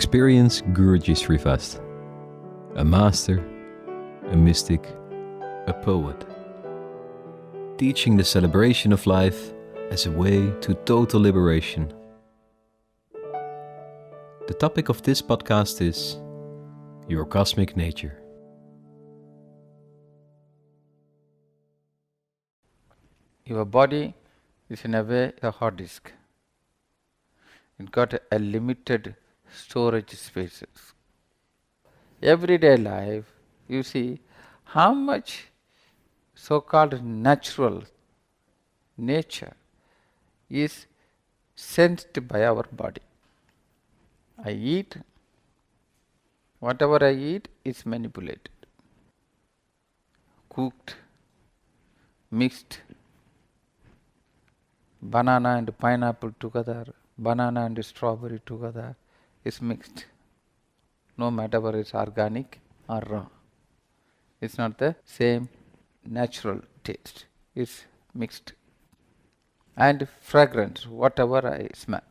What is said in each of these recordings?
Experience Guruji Sri Vast, a master, a mystic, a poet, teaching the celebration of life as a way to total liberation. The topic of this podcast is your cosmic nature. Your body is in a way a hard disk. It got a limited storage spaces. Everyday life, you see how much so-called natural nature is sensed by our body. I eat, whatever I eat is manipulated, cooked, mixed, banana and pineapple together, banana and strawberry together is mixed. No matter whether it's organic or raw. It's not the same natural taste. It's mixed. And fragrance, whatever I smell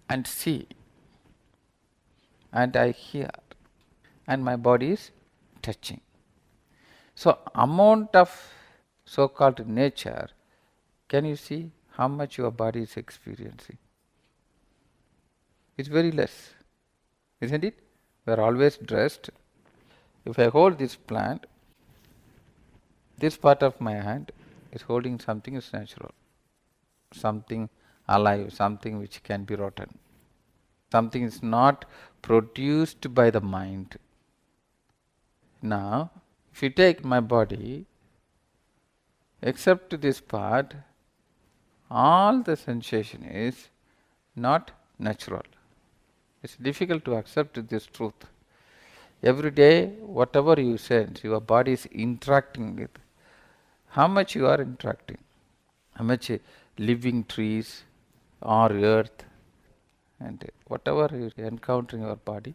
and see and I hear and my body is touching. So amount of so-called nature, can you see how much your body is experiencing? It's very less, isn't it? We are always dressed. If I hold this plant, this part of my hand is holding something is natural, something alive, something which can be rotten. Something is not produced by the mind. Now, if you take my body, except this part, all the sensation is not natural. It's difficult to accept this truth. Every day, whatever you sense, your body is interacting with. How much you are interacting? How much living trees or earth and whatever you encounter in your body,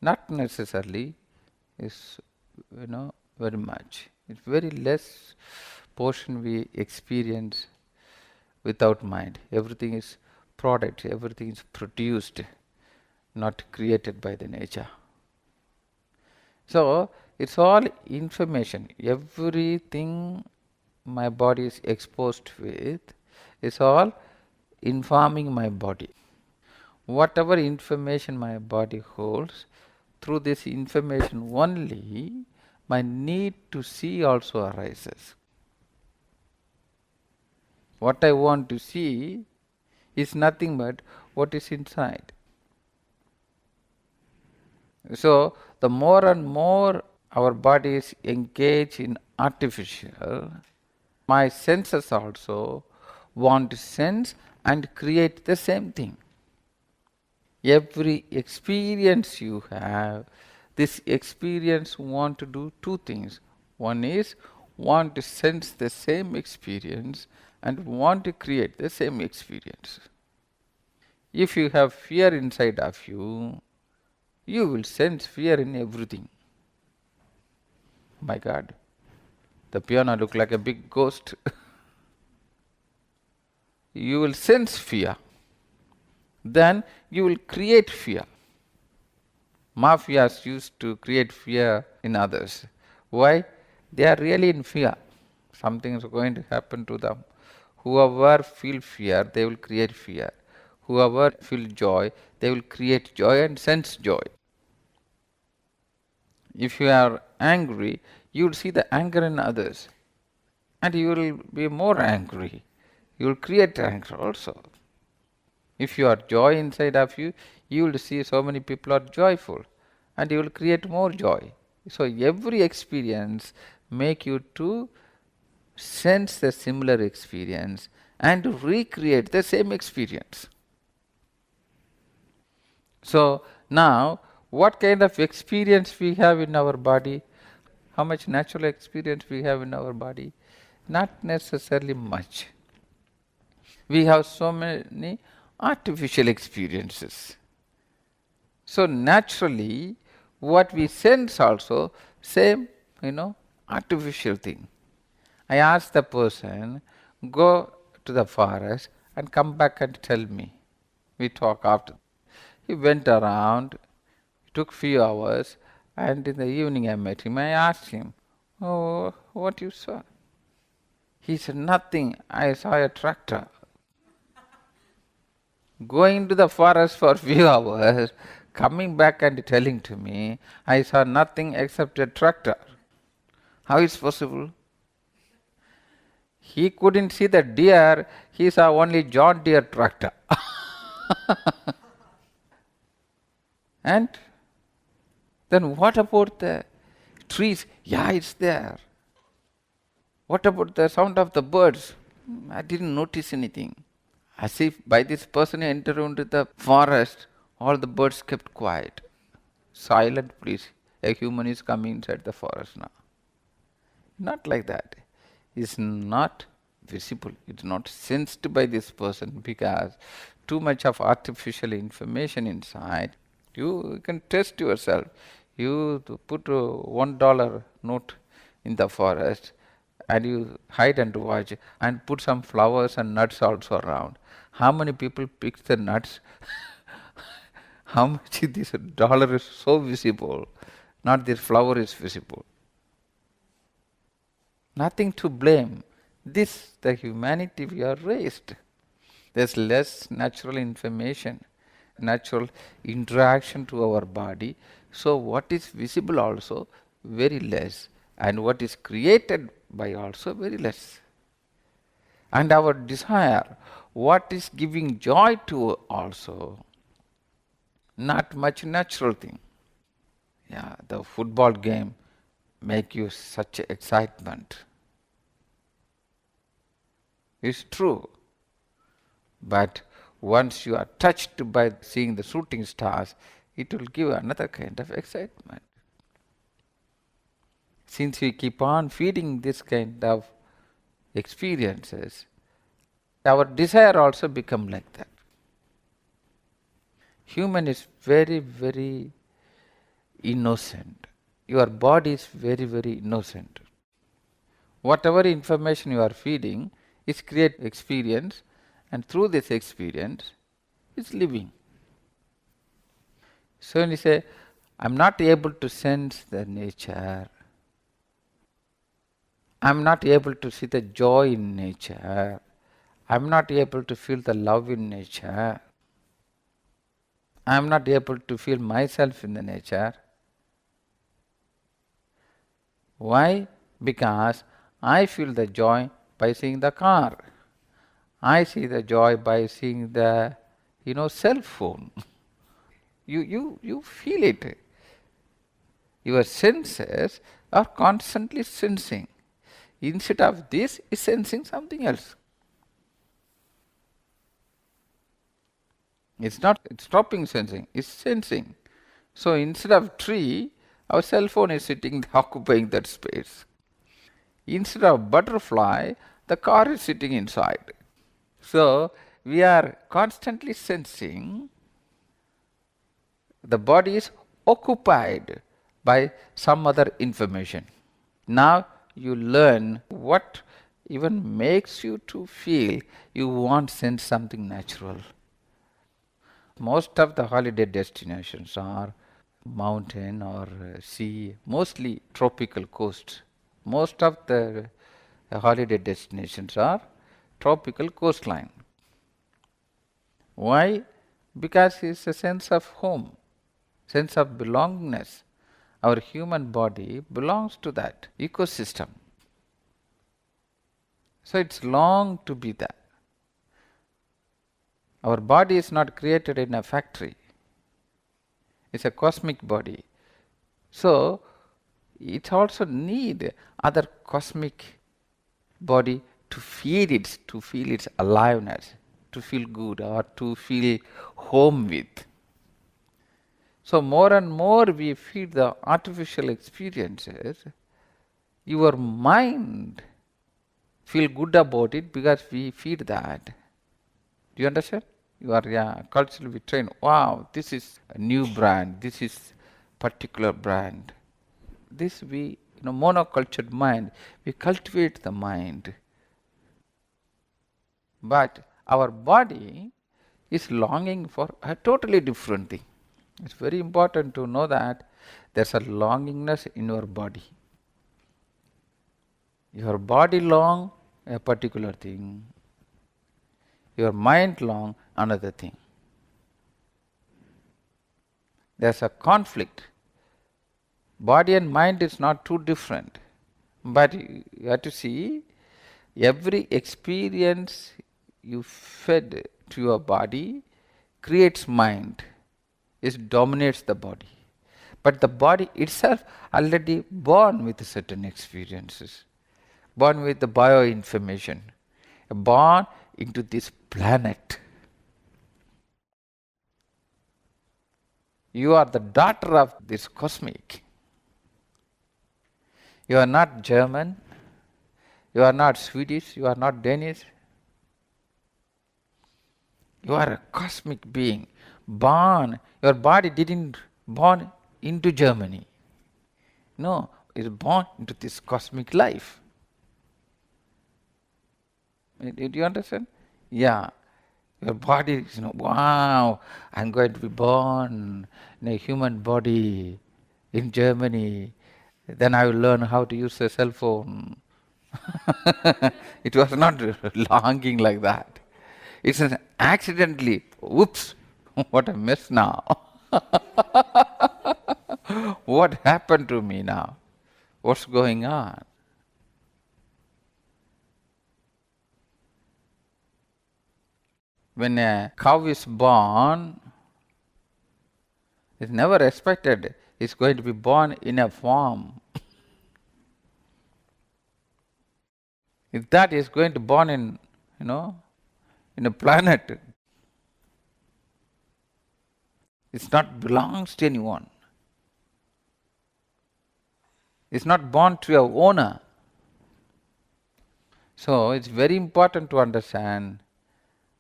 not necessarily is very much. It's very less portion we experience without mind. Everything is product, everything is produced, not created by the nature. So, it's all information. Everything my body is exposed with is all informing my body. Whatever information my body holds, through this information only, my need to see also arises. What I want to see is nothing but what is inside. So, the more and more our body is engaged in artificial, my senses also want to sense and create the same thing. Every experience you have, this experience want to do two things. One is want to sense the same experience and want to create the same experience. If you have fear inside of you, you will sense fear in everything. My God, the piano look like a big ghost. You will sense fear. Then you will create fear. Mafias used to create fear in others. Why? They are really in fear. Something is going to happen to them. Whoever feel fear, they will create fear. Whoever feel joy, they will create joy and sense joy. If you are angry, you will see the anger in others. And you will be more angry. You will create anger also. If you are joy inside of you, you will see so many people are joyful. And you will create more joy. So every experience make you to sense the similar experience and recreate the same experience. So now, what kind of experience we have in our body? How much natural experience we have in our body? Not necessarily much. We have so many artificial experiences. So naturally, what we sense also, same, artificial thing. I ask the person, go to the forest and come back and tell me. We talk after. He went around, took few hours, and in the evening I met him. I asked him, "Oh, what you saw?" He said, "Nothing. I saw a tractor." Going to the forest for few hours, coming back and telling to me, "I saw nothing except a tractor." How is possible? He couldn't see the deer, he saw only John Deere tractor. And then what about the trees? Yeah, it's there. What about the sound of the birds? I didn't notice anything. As if by this person entered into the forest, all the birds kept quiet. Silent, please. A human is coming inside the forest now. Not like that. It's not visible. It's not sensed by this person because too much of artificial information inside. You can test yourself. You put a $1 note in the forest and you hide and watch and put some flowers and nuts also around. How many people pick the nuts? How much this dollar is so visible, not this flower is visible. Nothing to blame. This, the humanity we are raised. There's less natural information, natural interaction to our body. So what is visible also very less, and what is created by also very less. And our desire, what is giving joy to also, not much natural thing. Yeah, the football game make you such excitement. It's true. But once you are touched by seeing the shooting stars, it will give another kind of excitement. Since we keep on feeding this kind of experiences, our desire also become like that. Human is very, very innocent. Your body is very, very innocent. Whatever information you are feeding is create experience, and through this experience is living. So when you say, I'm not able to sense the nature, I'm not able to see the joy in nature, I'm not able to feel the love in nature, I'm not able to feel myself in the nature. Why? Because I feel the joy by seeing the car. I see the joy by seeing the, cell phone. You feel it. Your senses are constantly sensing. Instead of this, is sensing something else. It's not stopping sensing, it's sensing. So instead of tree, our cell phone is sitting occupying that space. Instead of butterfly, the car is sitting inside. So we are constantly sensing. The body is occupied by some other information. Now you learn what even makes you to feel you want to sense something natural. Most of the holiday destinations are mountain or sea, mostly tropical coasts. Most of the holiday destinations are tropical coastline. Why? Because it's a sense of home, sense of belongingness. Our human body belongs to that ecosystem. So it's long to be there. Our body is not created in a factory. It's a cosmic body. So it also need other cosmic body to feel its aliveness, to feel good or to feel home with. So more and more we feed the artificial experiences, your mind feel good about it because we feed that. Do you understand? You are culturally trained. Wow, this is a new brand, this is particular brand. This we, monocultured mind, we cultivate the mind. But our body is longing for a totally different thing. It's very important to know that there's a longingness in your body. Your body long a particular thing, your mind long another thing. There's a conflict. Body and mind is not too different, but you have to see every experience you fed to your body creates mind. It dominates the body. But the body itself already born with certain experiences, born with the bioinformation, born into this planet. You are the daughter of this cosmic. You are not German, you are not Swedish, you are not Danish. You are a cosmic being, born. Your body didn't born into Germany. No, it's born into this cosmic life. Did you understand? Yeah. Your body is, wow, I'm going to be born in a human body in Germany. Then I will learn how to use a cell phone. It was not longing like that. It's an accidentally, whoops, what a mess now. What happened to me now? What's going on? When a cow is born, it's never expected it's going to be born in a farm. If that is going to born in, in a planet, it's not belongs to anyone. It's not born to a owner. So it's very important to understand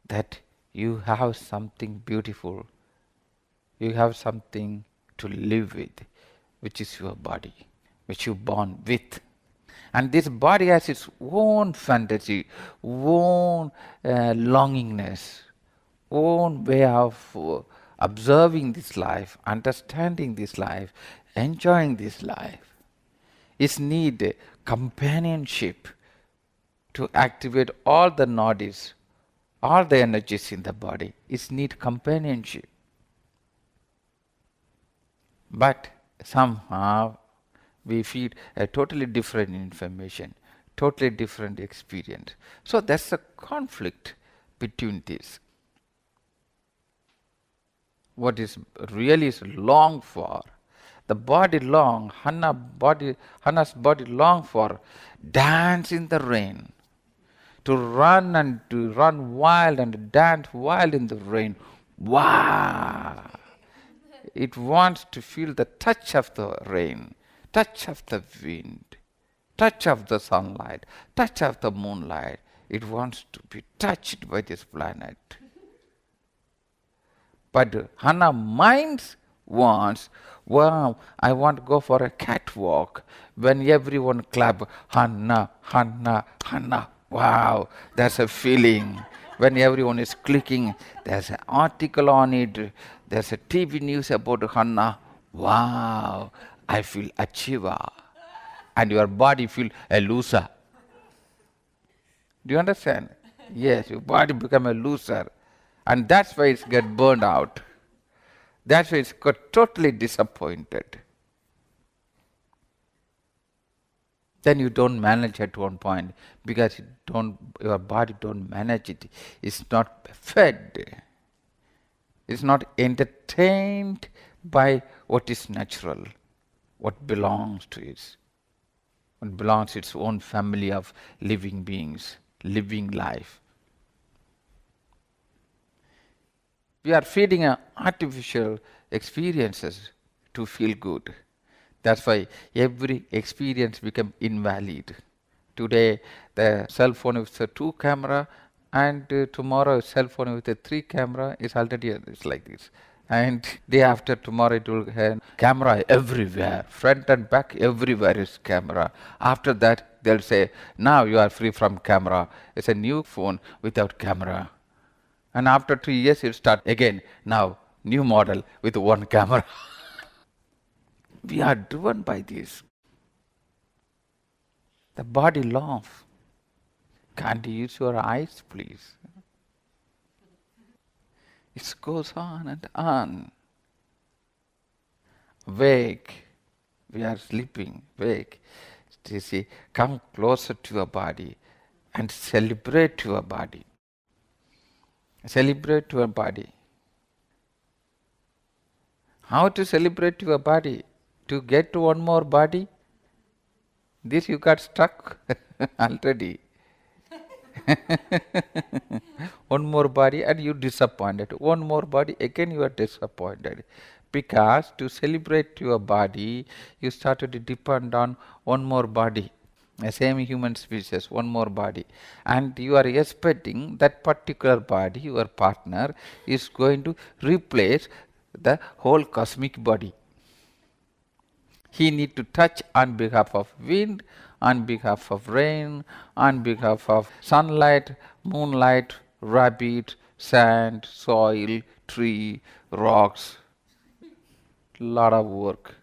that you have something beautiful. You have something to live with, which is your body, which you born with. And this body has its own fantasy, own longingness, own way of observing this life, understanding this life, enjoying this life. It needs companionship to activate all the nadis, all the energies in the body. It needs companionship. But somehow we feed a totally different information, totally different experience. So there's a conflict between these. What is really is long for, the body long, Hannah's body long for dance in the rain, to run wild and dance wild in the rain. Wow! It wants to feel the touch of the rain, touch of the wind, touch of the sunlight, touch of the moonlight. It wants to be touched by this planet. But Hannah minds wants, wow, I want to go for a catwalk. When everyone clap, Hannah, Hannah, Hannah, wow, there's a feeling. When everyone is clicking, there's an article on it, there's a TV news about Hannah, wow, I feel achiever. And your body feel a loser. Do you understand? Yes, your body become a loser. And that's why it's get burned out. That's why it's got totally disappointed. Then you don't manage at one point because your body don't manage it. It's not fed. It's not entertained by what is natural, what belongs to it, what belongs to its own family of living beings, living life. We are feeding artificial experiences to feel good. That's why every experience becomes invalid. Today, the cell phone with a 2 camera, and tomorrow cell phone with a 3 camera is already it's like this. And day after tomorrow it will have camera everywhere, front and back everywhere is camera. After that they'll say, now you are free from camera. It's a new phone without camera. And after 3 years, you start again. Now, new model with one camera. We are driven by this. The body laughs. Can't you use your eyes, please? It goes on and on. Wake. We are sleeping. Wake. You see, come closer to your body and celebrate your body. Celebrate your body. How to celebrate your body? To get one more body? This you got stuck already. One more body and you disappointed. One more body, again you are disappointed. Because to celebrate your body, you started to depend on one more body. The same human species, one more body. And you are expecting that particular body, your partner, is going to replace the whole cosmic body. He need to touch on behalf of wind, on behalf of rain, on behalf of sunlight, moonlight, rabbit, sand, soil, tree, rocks. Lot of work.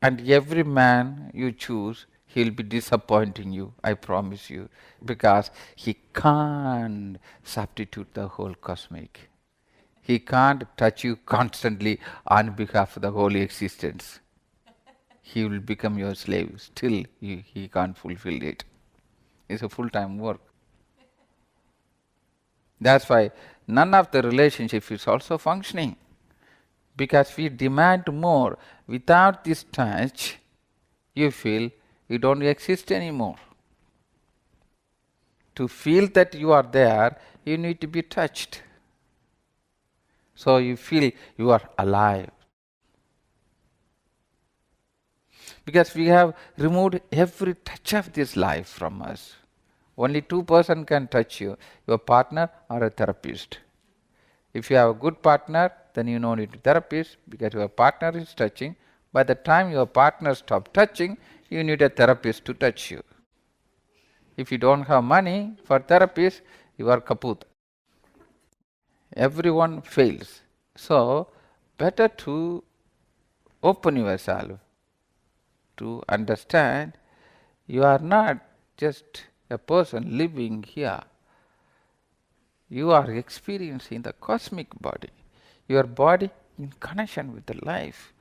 And every man you choose, he'll be disappointing you, I promise you, because he can't substitute the whole cosmic. He can't touch you constantly on behalf of the whole existence. He will become your slave. Still, he can't fulfill it. It's a full-time work. That's why none of the relationship is also functioning. Because we demand more. Without this touch, you feel you don't exist anymore. To feel that you are there, you need to be touched. So you feel you are alive. Because we have removed every touch of this life from us. Only 2% can touch you, your partner or a therapist. If you have a good partner, then you don't need a therapist because your partner is touching. By the time your partner stops touching, you need a therapist to touch you. If you don't have money for therapist, you are kaput. Everyone fails. So, better to open yourself to understand you are not just a person living here. You are experiencing the cosmic body. Your body in connection with the life.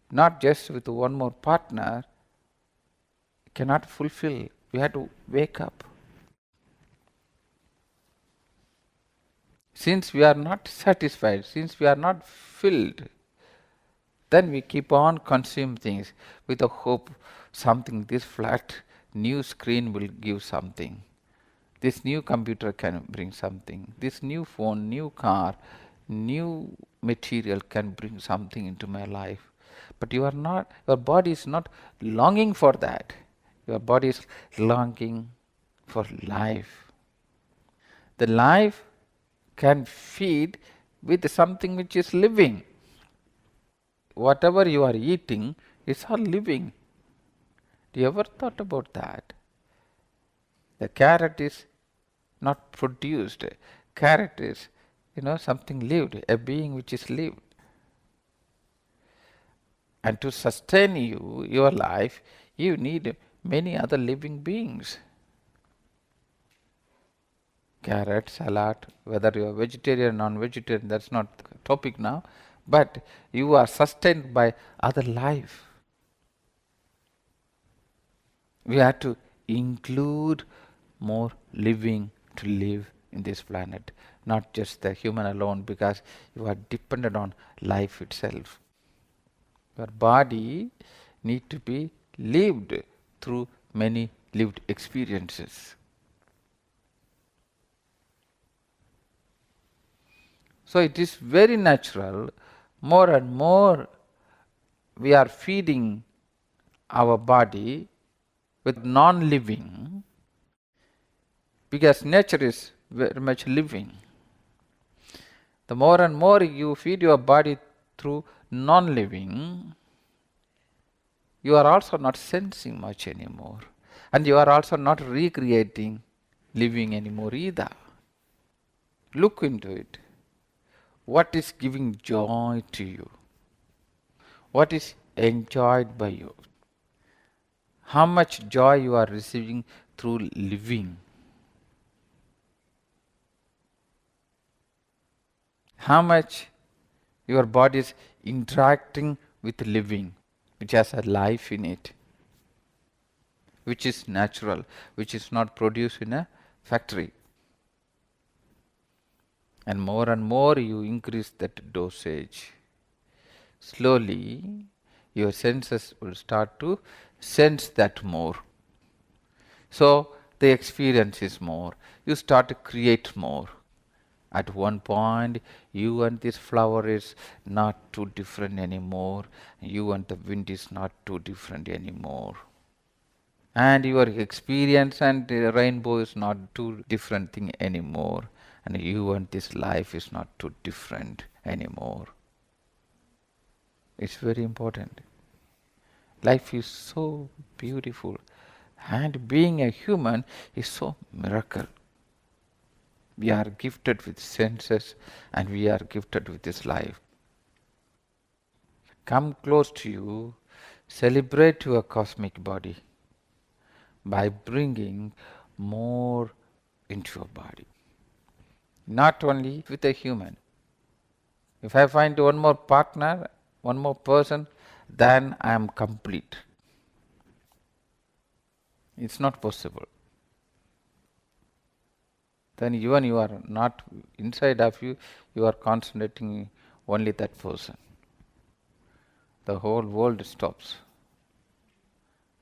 Not just with one more partner, cannot fulfill. We have to wake up. Since we are not satisfied, since we are not filled, then we keep on consuming things with the hope something, this flat new screen will give something. This new computer can bring something. This new phone, new car, new material can bring something into my life. But you are not, your body is not longing for that. Your body is longing for life. The life can feed with something which is living. Whatever you are eating is all living. Do you ever thought about that? The carrot is not produced. Carrot is, something lived, a being which is lived. And to sustain you, your life, you need many other living beings. Carrot, salad, whether you are vegetarian, non-vegetarian, that's not the topic now. But you are sustained by other life. We have to include more living to live in this planet, not just the human alone, because you are dependent on life itself. Your body needs to be lived through many lived experiences. So it is very natural, more and more we are feeding our body with non-living, because nature is very much living. The more and more you feed your body through non-living, you are also not sensing much anymore. And you are also not recreating living anymore either. Look into it. What is giving joy to you? What is enjoyed by you? How much joy you are receiving through living? How much your body is interacting with living, which has a life in it, which is natural, which is not produced in a factory. And more you increase that dosage. Slowly, your senses will start to sense that more. So, the experience is more. You start to create more. At one point, you and this flower is not too different anymore. You and the wind is not too different anymore. And your experience and the rainbow is not too different thing anymore. And you and this life is not too different anymore. It's very important. Life is so beautiful. And being a human is so miracle. We are gifted with senses and we are gifted with this life. Come close to you, celebrate your cosmic body by bringing more into your body. Not only with a human. If I find one more partner, one more person, then I am complete. It's not possible. Then even you are not inside of you, you are concentrating only that person. The whole world stops.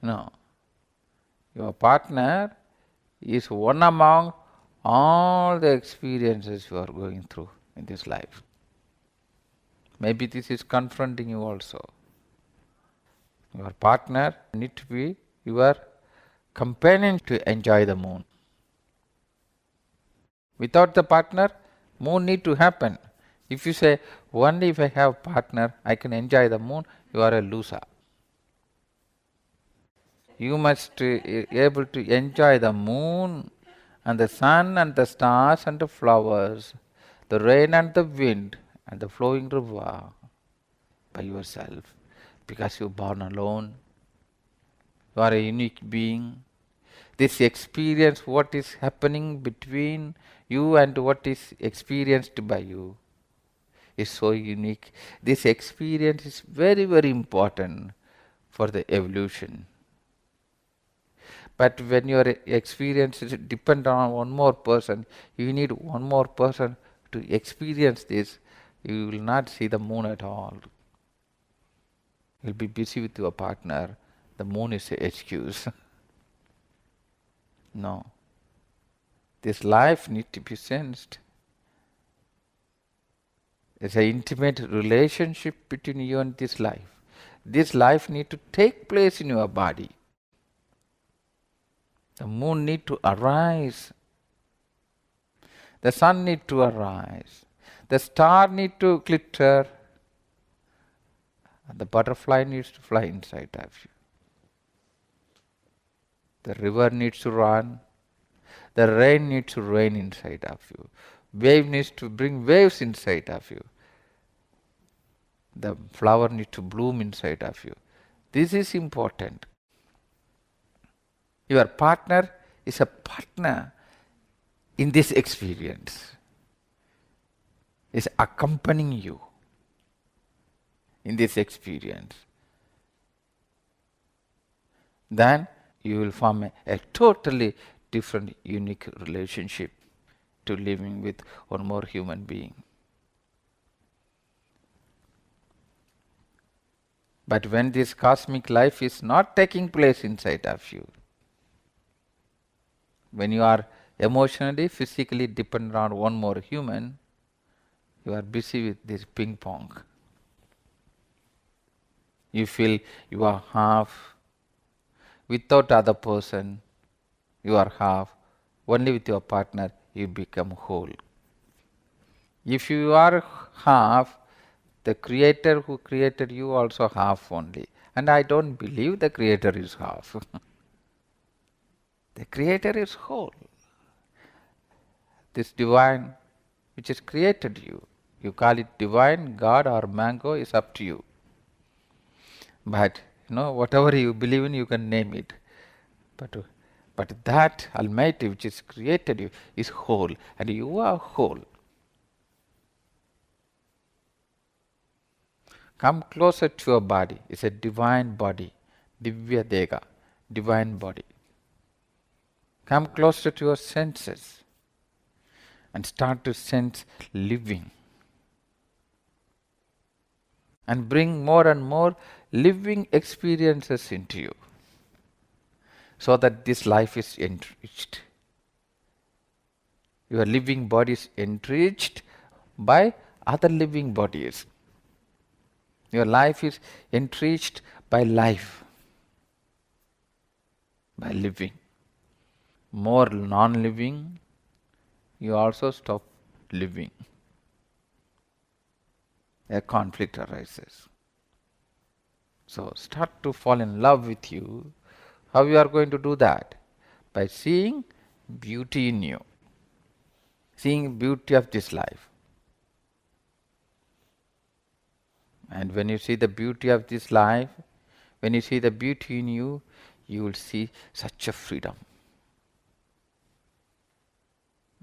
No. Your partner is one among all the experiences you are going through in this life. Maybe this is confronting you also. Your partner need to be your companion to enjoy the moon. Without the partner, moon need to happen. If you say, only if I have partner, I can enjoy the moon, you are a loser. You must be able to enjoy the moon and the sun and the stars and the flowers, the rain and the wind and the flowing river by yourself. Because you are born alone, you are a unique being. This experience, what is happening between you and what is experienced by you, is so unique. This experience is very, very important for the evolution. But when your experience is dependent on one more person, you need one more person to experience this. You will not see the moon at all. You will be busy with your partner. The moon is an excuse. No. This life needs to be sensed. It's an intimate relationship between you and this life. This life needs to take place in your body. The moon needs to arise. The sun needs to arise. The star needs to glitter. And the butterfly needs to fly inside of you. The river needs to run. The rain needs to rain inside of you. Wave needs to bring waves inside of you. The flower needs to bloom inside of you. This is important. Your partner is a partner in this experience. Is accompanying you in this experience. Then you will form a totally different, unique relationship to living with one more human being. But when this cosmic life is not taking place inside of you, when you are emotionally, physically dependent on one more human, you are busy with this ping pong. You feel you are half. Without other person, you are half. Only with your partner, you become whole. If you are half, the creator who created you also half only. And I don't believe the creator is half. The creator is whole. This divine which has created you. You call it divine, God or mango is up to you. But whatever you believe in, you can name it. But that Almighty which has created you is whole, and you are whole. Come closer to your body. It's a divine body, Divya Dega, divine body. Come closer to your senses and start to sense living. And bring more and more living experiences into you, so that this life is enriched. Your living body is enriched by other living bodies. Your life is enriched by life, by living. More non-living, you also stop living. A conflict arises. So start to fall in love with you. How you are going to do that? By seeing beauty in you, seeing beauty of this life. And when you see the beauty of this life, when you see the beauty in you, you will see such a freedom.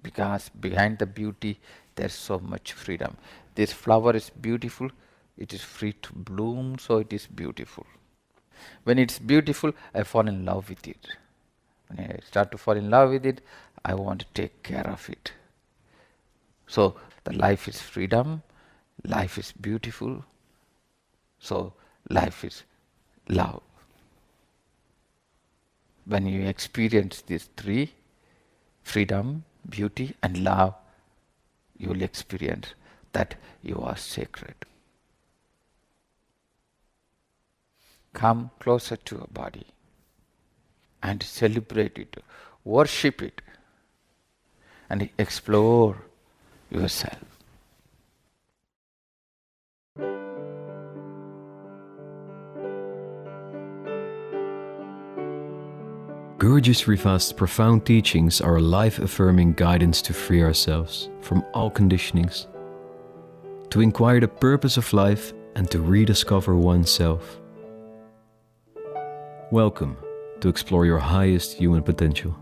Because behind the beauty, there's so much freedom. This flower is beautiful, it is free to bloom, so it is beautiful. When it's beautiful, I fall in love with it. When I start to fall in love with it, I want to take care of it. So the life is freedom, life is beautiful, so life is love. When you experience these three, freedom, beauty and love, you will experience that you are sacred. Come closer to your body and celebrate it, worship it, and explore yourself. Guruji Sri Vast's profound teachings are a life-affirming guidance to free ourselves from all conditionings, to inquire the purpose of life and to rediscover oneself. Welcome to explore your highest human potential.